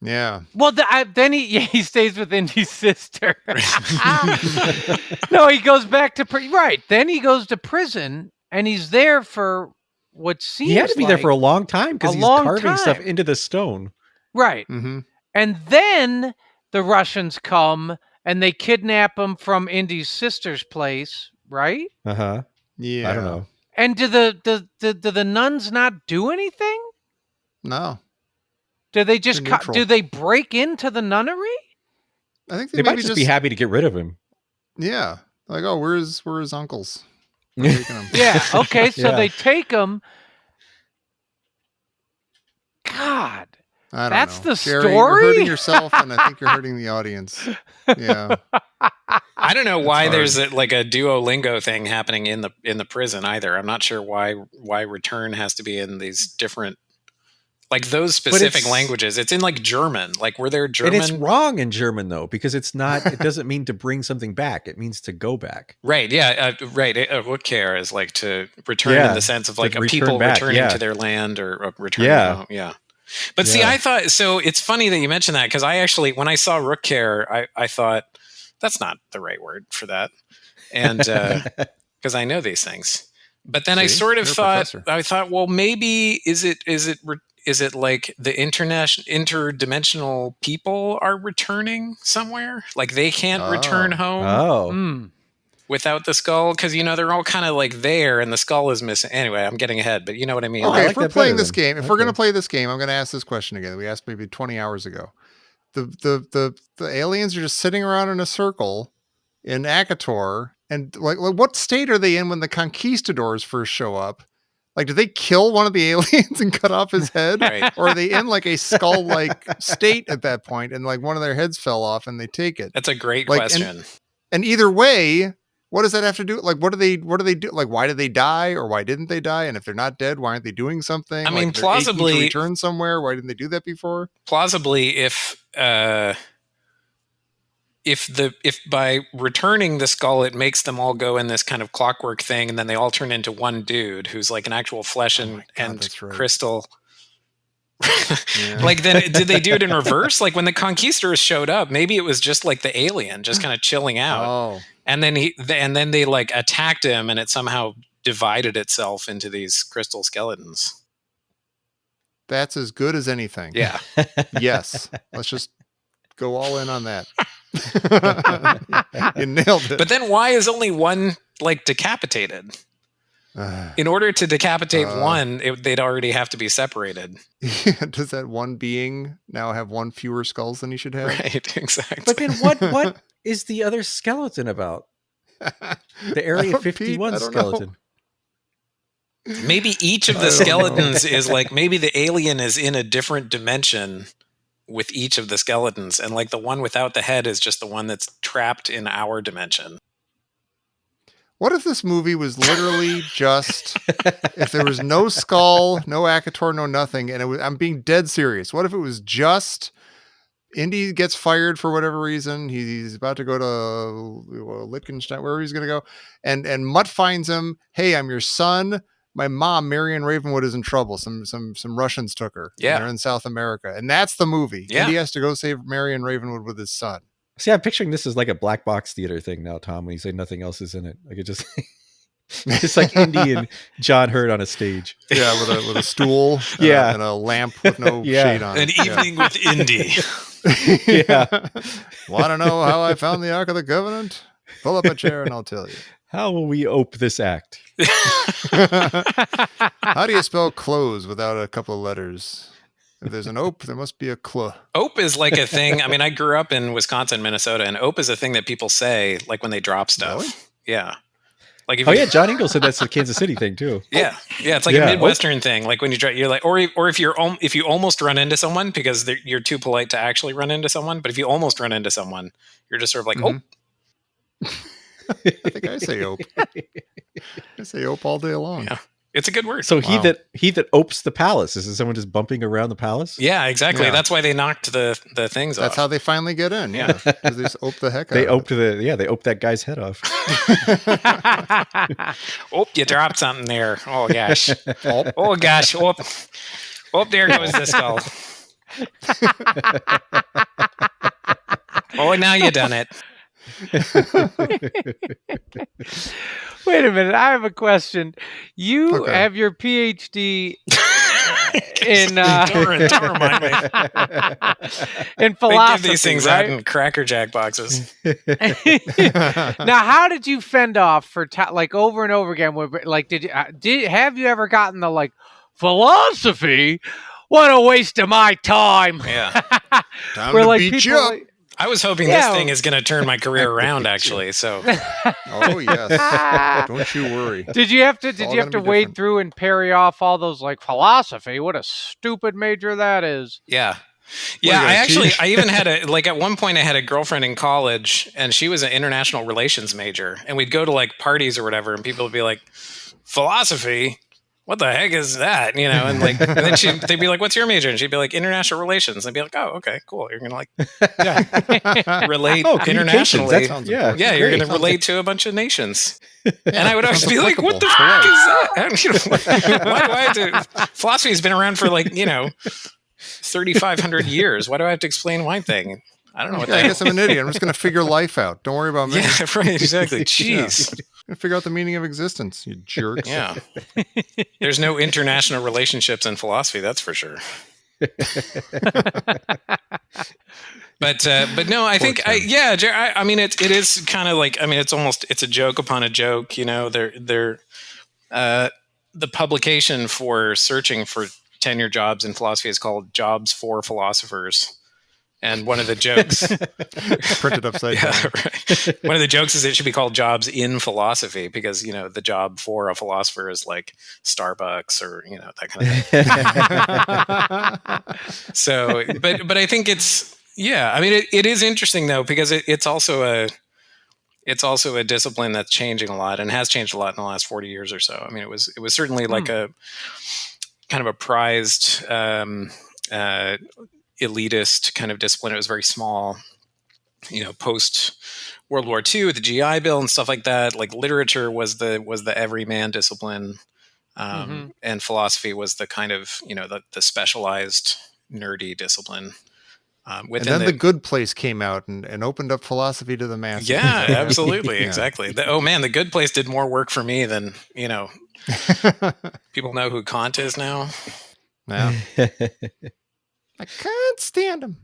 Yeah. Well, then he stays with Indy's sister. No, he goes back to right. Then he goes to prison, and he's there for what seems He had to be there like- for a long time because a he's long carving stuff time. into the stone. right. Mm-hmm. And then the Russians come and they kidnap him from Indy's sister's place, right? Uh huh. Yeah. I don't know. And do the nuns not do anything? No. Do they just They're neutral. do they break into the nunnery? I think They might maybe just be happy to get rid of him. Yeah. Like, oh, where's his uncles? We're taking him. Yeah. Okay. So Yeah. they take him. God. I don't That's know. the Jerry, story? You're hurting yourself, and I think you're hurting the audience. Yeah. I don't know why hard. there's like a Duolingo thing happening in the prison either. I'm not sure why return has to be in these different, like those specific it's- languages. It's in like German. Like, were there And German? it's wrong in German though, because it's not. It doesn't mean to bring something back. It means to go back. Right. Yeah. Right. Rückkehr is like to return Yeah, in the sense of to like a return people back, returning yeah. to their land or returning. Yeah. Home. Yeah. But see, Yeah. I thought so. It's funny that you mentioned that because I actually, when I saw Rückkehr, I thought that's not the right word for that, and because I know these things. But then I See? sort of You're a thought, professor. well, maybe is it like the interdimensional people are returning somewhere? Like they can't return Oh. home Oh, Mm. without the skull because they're all kind of like there and the skull is missing. Anyway, I'm getting ahead, but you know what I mean. Oh, Okay, I if like we're that playing better this then. game, if we're going to Okay. play this game, I'm going to ask this question again. We asked maybe 20 hours ago. The aliens are just sitting around in a circle in Akator, and like what state are they in when the conquistadors first show up? Like, did they kill one of the aliens and cut off his head? Right. Or are they in like a skull-like state at that point, and like one of their heads fell off and they take it? That's a great Like, question. And either way, What does that have to do? Like, what do they do? Like, why did they die, or why didn't they die? And if they're not dead, why aren't they doing something? I mean, like, they're aching to plausibly, return somewhere. Why didn't they do that before? If by returning the skull, it makes them all go in this kind of clockwork thing, and then they all turn into one dude who's like an actual flesh and that's right. crystal. Yeah. Like, then did they do it in reverse? Like when the conquistadors showed up, maybe it was just like the alien just kind of chilling out. Oh, And then they like attacked him, and it somehow divided itself into these crystal skeletons. that's as good as anything. Yeah. Yes. Let's just go all in on that. You nailed it. But then why is only one like decapitated? In order to decapitate one, they'd already have to be separated. Does that one being now have one fewer skulls than he should have? Right, exactly. But then what is the other skeleton about? The Area 51 skeleton. Maybe each of the skeletons is like, maybe the alien is in a different dimension with each of the skeletons, and like the one without the head is just the one that's trapped in our dimension. What if this movie was literally just, if there was no skull, no Akator, no nothing, and I'm being dead serious. What if it was just Indy gets fired for whatever reason, he's about to go to Liechtenstein, wherever he's going to go, and Mutt finds him. Hey, I'm your son. My mom, Marion Ravenwood, is in trouble. Some Russians took her. Yeah, they're in South America, and that's the movie. Yeah, Indy has to go save Marion Ravenwood with his son. See, I'm picturing this as like a black box theater thing now, Tom, when you say nothing else is in it. Like it just just like Indy and John Hurt on a stage. Yeah, with a stool and a lamp with no shade on it. An evening with Indy. Yeah. Want to know how I found the Ark of the Covenant? Pull up a chair and I'll tell you. How will we ope this act? How do you spell close without a couple of letters? If there's an ope, there must be a cl. Ope is like a thing. I mean, I grew up in Wisconsin, Minnesota, and ope is a thing that people say like when they drop stuff. Really? Yeah. Like if John Ingalls said that's a Kansas City thing too. Yeah, yeah, it's like a Midwestern thing. Like when you're like, or if you almost run into someone because you're too polite to actually run into someone, but if you almost run into someone, you're just sort of like, oh. I think I say ope. I say ope all day long. Yeah, it's a good word. So he that opes the palace, is it someone just bumping around the palace? Yeah, exactly. Yeah. That's why they knocked the things off. That's how they finally get in. Yeah, because they just ope the heck out. They oped they oped that guy's head off. Oh, you dropped something there. Oh gosh. Oh gosh. Oh, there goes the skull. Oh, now you done it. Wait a minute, I have a question. You have your PhD in don't remind me. In philosophy. They give these things right? out in Cracker Jack boxes. Now, how did you fend off for like over and over again? Like, have you ever gotten the like philosophy? What a waste of my time! Yeah, time to beat you up. I was hoping this thing is going to turn my career around, actually. So, oh yes, don't you worry. Did you have to wade through and parry off all those like philosophy? What a stupid major that is. Yeah, yeah. I even had at one point I had a girlfriend in college, and she was an international relations major, and we'd go to like parties or whatever, and people would be like, "Philosophy." What the heck is that? You know, and like, and then they'd be like, "What's your major?" And she'd be like, "International relations." I'd be like, "Oh, okay, cool. You're gonna like relate internationally. You're gonna relate to a bunch of nations." And I would always be like, "What the fuck is that?" Why do I have to? Philosophy has been around for 3,500 years. Why do I have to explain one thing? I don't know what that I guess I'm an idiot. I'm just gonna figure life out. Don't worry about me. Yeah, right. Exactly. Jeez. Figure out the meaning of existence, you jerks. Yeah. There's no international relationships in philosophy, that's for sure. But no, I think I mean it is kind of like, I mean it's a joke upon a joke, you know. They're the publication for searching for tenure jobs in philosophy is called Jobs for Philosophers. And one of the jokes printed upside down. Right. One of the jokes is it should be called Jobs in Philosophy because, you know, the job for a philosopher is like Starbucks or, you know, that kind of thing. So, but I think it's, I mean, it is interesting though, because it's also it's also a discipline that's changing a lot and has changed a lot in the last 40 years or so. I mean, it was certainly like a kind of a prized elitist kind of discipline. It was very small, post World War II, the GI Bill and stuff like that. Like literature was the everyman discipline, and philosophy was the kind of the specialized nerdy discipline. And then the Good Place came out and opened up philosophy to the masses. Yeah, absolutely, exactly. The Good Place did more work for me than people know who Kant is now. Yeah. I can't stand him.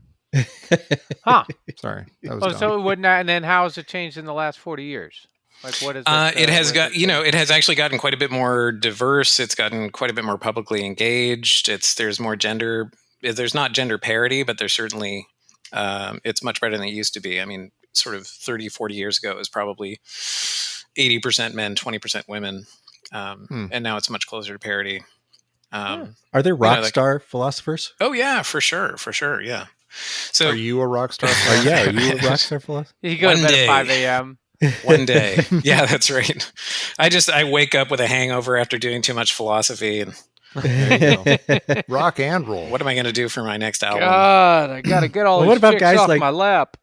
Huh. Sorry. That was dumb. So it would not. And then how has it changed in the last 40 years? Like what is it? It has got, it has actually gotten quite a bit more diverse. It's gotten quite a bit more publicly engaged. There's more gender. There's not gender parity, but there's certainly, it's much better than it used to be. I mean, sort of 30, 40 years ago, it was probably 80% men, 20% women. And now it's much closer to parity. Are there rock star philosophers? Oh yeah, for sure. Yeah. So are you a rock star? Are you a rock star philosopher? You go to bed at 5 a.m. One day. Yeah, that's right. I wake up with a hangover after doing too much philosophy, and there you go. Rock and roll. What am I going to do for my next album? God, I got to get all these chicks off my lap.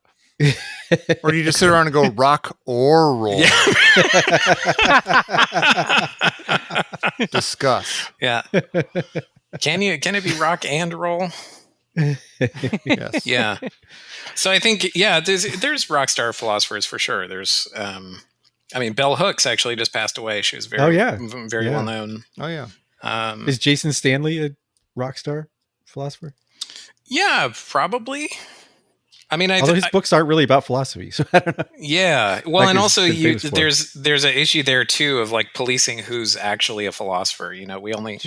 Or do you just sit around and go rock or roll? Yeah. Discuss. Yeah. Can it be rock and roll? Yes. Yeah. So I think, there's rock star philosophers for sure. There's, Bell Hooks actually just passed away. She was very well known. Oh yeah. Is Jason Stanley a rock star philosopher? Yeah, probably. I mean, although his books aren't really about philosophy, so I don't know. Yeah, well, like and also there's an issue there too of like policing who's actually a philosopher. We only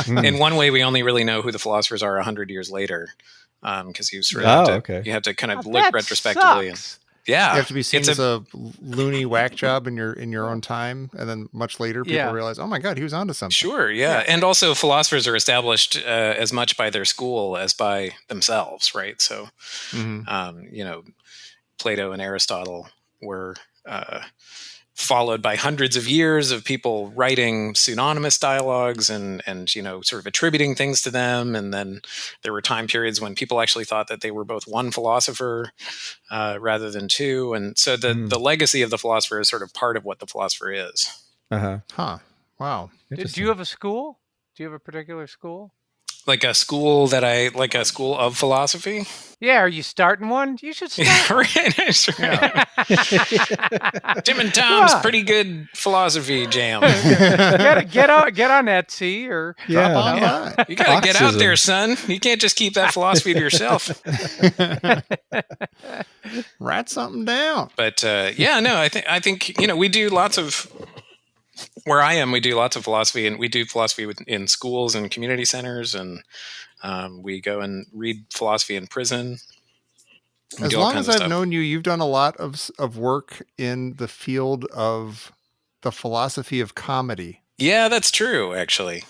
in one way we only really know who the philosophers are 100 years later, because you sort of you have to kind of look retrospectively. Sucks. You have to be seen as a loony whack job in your own time, and then much later people realize, oh my god, he was onto something. Sure, yeah. And also philosophers are established as much by their school as by themselves, right? So, Plato and Aristotle were followed by hundreds of years of people writing pseudonymous dialogues and sort of attributing things to them. And then there were time periods when people actually thought that they were both one philosopher rather than two. And so the legacy of the philosopher is sort of part of what the philosopher is. Huh. Wow. Do you have a school? Do you have a particular school? Like a school a school of philosophy? Yeah, are you starting one? You should start. Yeah. Tim and Tom's pretty good philosophy jam. get on Etsy or drop online. You gotta get out there, son. You can't just keep that philosophy to yourself. Write something down. But I think we do lots of. Where I am, we do lots of philosophy, and we do philosophy in schools and community centers, and we go and read philosophy in prison. As long as I've known you, you've done a lot of work in the field of the philosophy of comedy. Yeah, that's true, actually.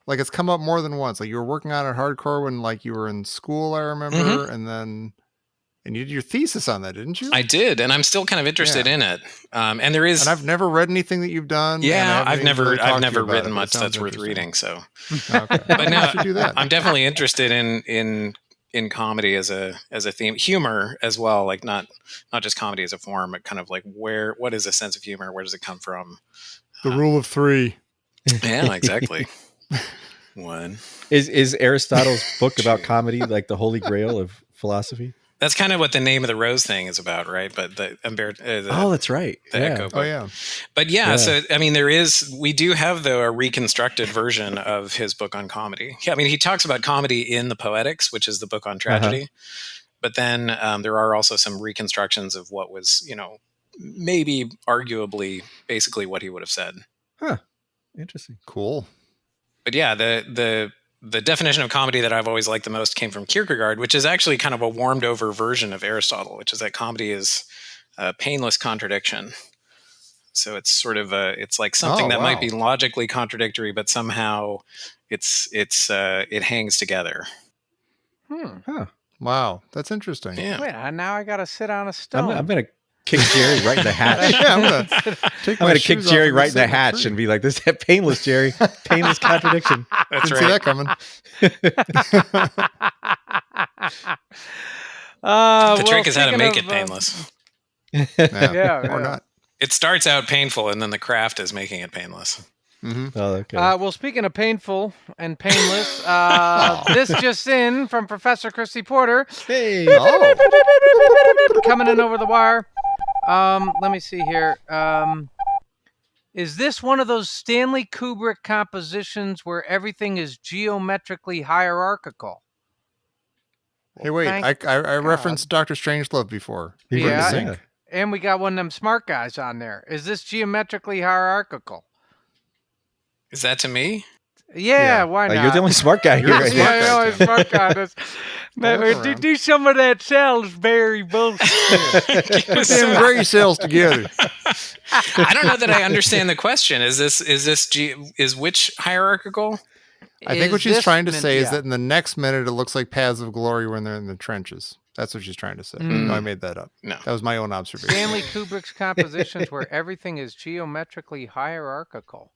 Like it's come up more than once. Like you were working on it hardcore when like you were in school, I remember, and you did your thesis on that, didn't you? I did, and I'm still kind of interested in it. And I've never read anything that you've done. Yeah, I've never written much that's worth reading. So, but now do that. I'm definitely interested in comedy as a theme, humor as well. Like not just comedy as a form, but kind of like what is a sense of humor? Where does it come from? The rule of three. Yeah, exactly. One is Aristotle's book about comedy like the holy grail of philosophy? That's kind of what the Name of the Rose thing is about, right? But that's right. Echo book. Oh yeah. But so I mean, we do have though a reconstructed version of his book on comedy. Yeah, I mean, he talks about comedy in the Poetics, which is the book on tragedy. But then there are also some reconstructions of what was, maybe arguably basically what he would have said. Huh. Interesting. Cool. But yeah, the definition of comedy that I've always liked the most came from Kierkegaard, which is actually kind of a warmed over version of Aristotle, which is that comedy is a painless contradiction. So it's sort of it's like something that might be logically contradictory, but somehow it hangs together. Wow, that's interesting. Yeah. Wait, now I got to sit on a stone. I'm gonna kick Jerry right in the hatch. Yeah, I'm gonna I'm gonna kick Jerry right in the hatch and be like, "This is painless, Jerry. Painless contradiction." That's Didn't see right. that coming. The trick is how to make it painless. Yeah, or yeah. not. It starts out painful, and then the craft is making it painless. Mm-hmm. Oh, okay. Well, speaking of painful and painless, this just in from Professor Christy Porter. Hey. Coming in over the wire. Let me see here. Is this one of those Stanley Kubrick compositions where everything is geometrically hierarchical? Hey, wait! I referenced Dr. Strangelove before. He Yeah. wrote the And we got one of them smart guys on there. Is this geometrically hierarchical? Is that to me? Yeah, why not? You're the only smart guy here. You're the Right smart now. guy. Yeah, you're smart guy. Look around. Do some of that Salisbury bullshit. Put them gray cells together. I don't know that I understand the question. Is which hierarchical? I think what she's trying to say is yeah. that in the next minute it looks like Paths of Glory when they're in the trenches. That's what she's trying to say. No, I made that up. No. That was my own observation. Stanley Kubrick's compositions where everything is geometrically hierarchical.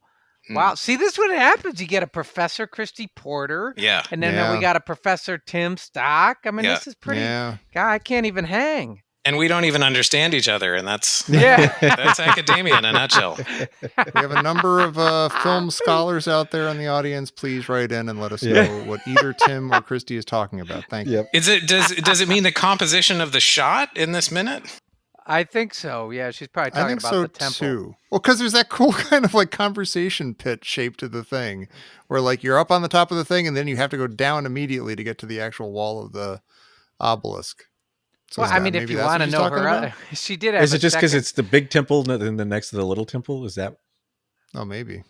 Wow. See, this is what happens. You get a Professor Christy Porter. Yeah. And then Yeah. we got a Professor Tim Stock. I mean, Yeah. this is pretty. Yeah. God, I can't even hang. And we don't even understand each other, and that's Yeah. that's academia in a nutshell. We have a number of film scholars out there in the audience. Please write in and let us know what either Tim or Christy is talking about. Thank you. Yep. Does it mean the composition of the shot in this minute? I think so. Yeah, she's probably I talking think about so the temple. too. Well, because there's that cool kind of like conversation pit shape to the thing where like you're up on the top of the thing and then you have to go down immediately to get to the actual wall of the obelisk. So Well, I mean, if maybe you that's want what to she's know talking her, about? she did have Is it just because second- it's the big temple and then the next to the little temple? Is that? Oh, maybe.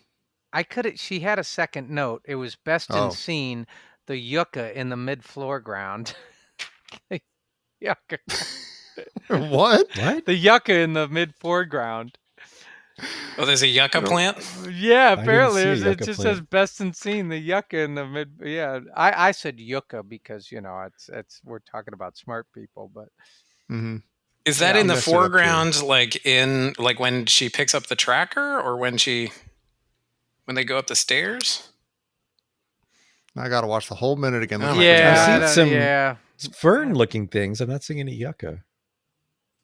She had a second note. It was best Oh. in scene, the yucca in the mid-floor ground. Yucca. What? What? The yucca in the mid-foreground. Oh, there's a yucca plant. Yeah, didn't apparently see a it yucca just plant. says best in scene, the yucca in the mid. Yeah, I said yucca because it's we're talking about smart people, but Mm-hmm. Is that Yeah, in the I messed it up, too. foreground, like when she picks up the tracker, or when they go up the stairs? I got to watch the whole minute again. Oh Look my at I've that. seen yeah, some- yeah. Fern-looking things. I'm not seeing any yucca.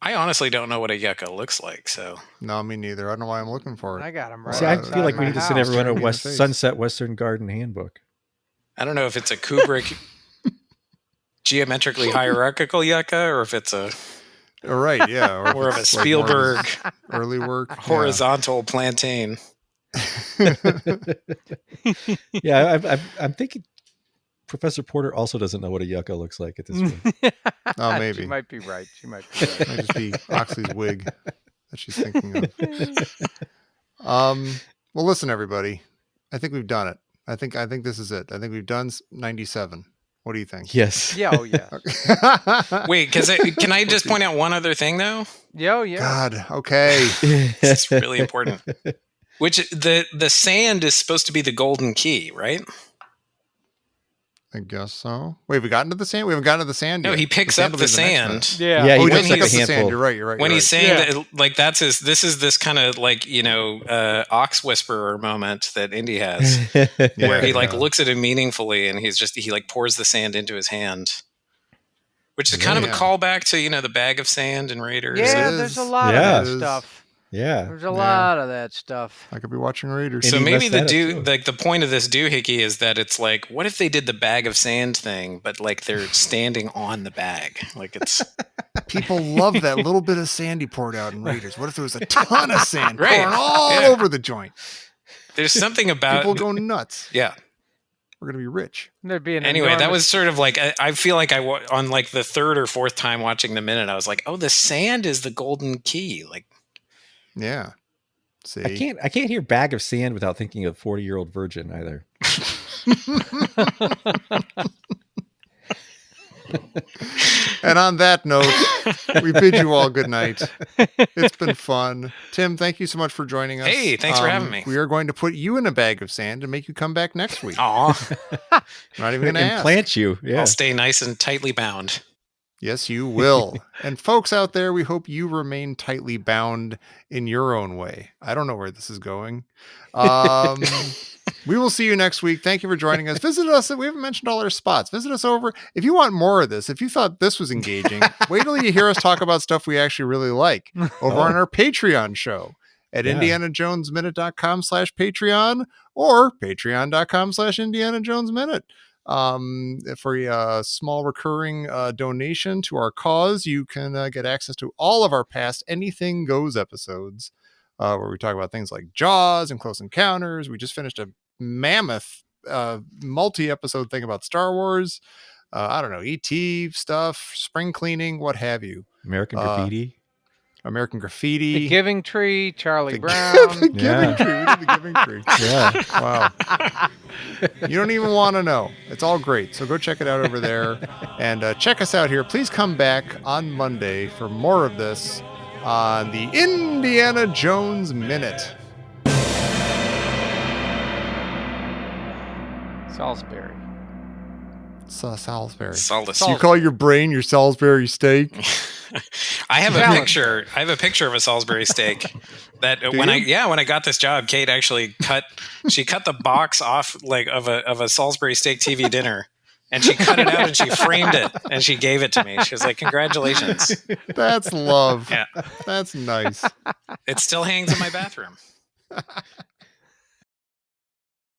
I honestly don't know what a yucca looks like. So No, me neither. I don't know why I'm looking for it. I got them right. See, I outside feel like we my need to send house. everyone a Staring me in the face. Sunset Western Garden handbook. I don't know if it's a Kubrick geometrically hierarchical yucca, or if it's a All right, yeah. Or if more of a it's like more Spielberg early work. Yeah. horizontal plantain. Yeah, I'm thinking Professor Porter also doesn't know what a yucca looks like at this point. Oh, maybe. She might be right. She might be right. Might just be Oxley's wig that she's thinking of. Well, listen, everybody. I think we've done it. I think this is it. I think we've done 97. What do you think? Yes. Yeah, oh yeah. Wait, can I just point out one other thing though? Yeah, oh yeah. God. Okay. It's really important. Which the sand is supposed to be the golden key, right? I guess so. Wait, have we gotten to the sand? We haven't gotten to the sand yet. No, he picks sand up will the be next minute. sand. Yeah. Yeah, Oh, he when does pick he's- up the handful. sand. You're right. You're right. When you're he's right. saying that, like this is this kind of like ox whisperer moment that Indy has, Yeah, where he like yeah. looks at him meaningfully and he like pours the sand into his hand, which is kind of a Yeah. callback to the bag of sand in Raiders. Yeah, It there's a is. lot Yeah. of It that is. stuff. Yeah. There's a lot of that stuff. I could be watching Raiders. So Indy maybe messed the that up, too. like the point of this doohickey is that it's like, what if they did the bag of sand thing, but like they're standing on the bag, like it's People love that little bit of sand he poured out in Raiders. What if there was a ton of sand Right. pouring all Yeah. over the joint? there's something about People go nuts. yeah. We're gonna be rich. There'd be an Anyway, that enormous- was sort of like I feel like on like the third or fourth time watching the minute, I was like, oh, the sand is the golden key. Like, Yeah. See. I can't hear bag of sand without thinking of 40-year-old virgin either. And on that note, we bid you all good night. It's been fun. Tim, thank you so much for joining us. Hey, thanks for having me. We are going to put you in a bag of sand and make you come back next week. aw, Not even going to ask. Implant you. Yeah. I'll stay nice and tightly bound. Yes, you will. And folks out there, we hope you remain tightly bound in your own way. I don't know where this is going. We will see you next week. Thank you for joining us. Visit us. We haven't mentioned all our spots. Visit us over. If you want more of this, if you thought this was engaging, wait till you hear us talk about stuff we actually really like over on our Patreon show at indianajonesminute.com/Patreon or patreon.com/indianajonesminute. For a small recurring donation to our cause, you can get access to all of our past Anything Goes episodes, where we talk about things like Jaws and Close Encounters. We just finished a mammoth multi-episode thing about Star Wars. I don't know, ET stuff, spring cleaning, what have you. American Graffiti. American Graffiti. The Giving Tree, Charlie Brown. The Giving Tree. We did the Giving Tree. Yeah. Wow. You don't even want to know. It's all great. So go check it out over there and check us out here. Please come back on Monday for more of this on the Indiana Jones Minute. Salisbury. Salisbury. Salisbury. You call your brain your Salisbury steak? I have a Challenge. picture. I have a picture of a Salisbury steak that Do when you? I got this job, Kate actually cut the box off like of a Salisbury steak TV dinner, and she cut it out and she framed it and she gave it to me. She was like, "Congratulations." That's love. Yeah. That's nice. It still hangs in my bathroom.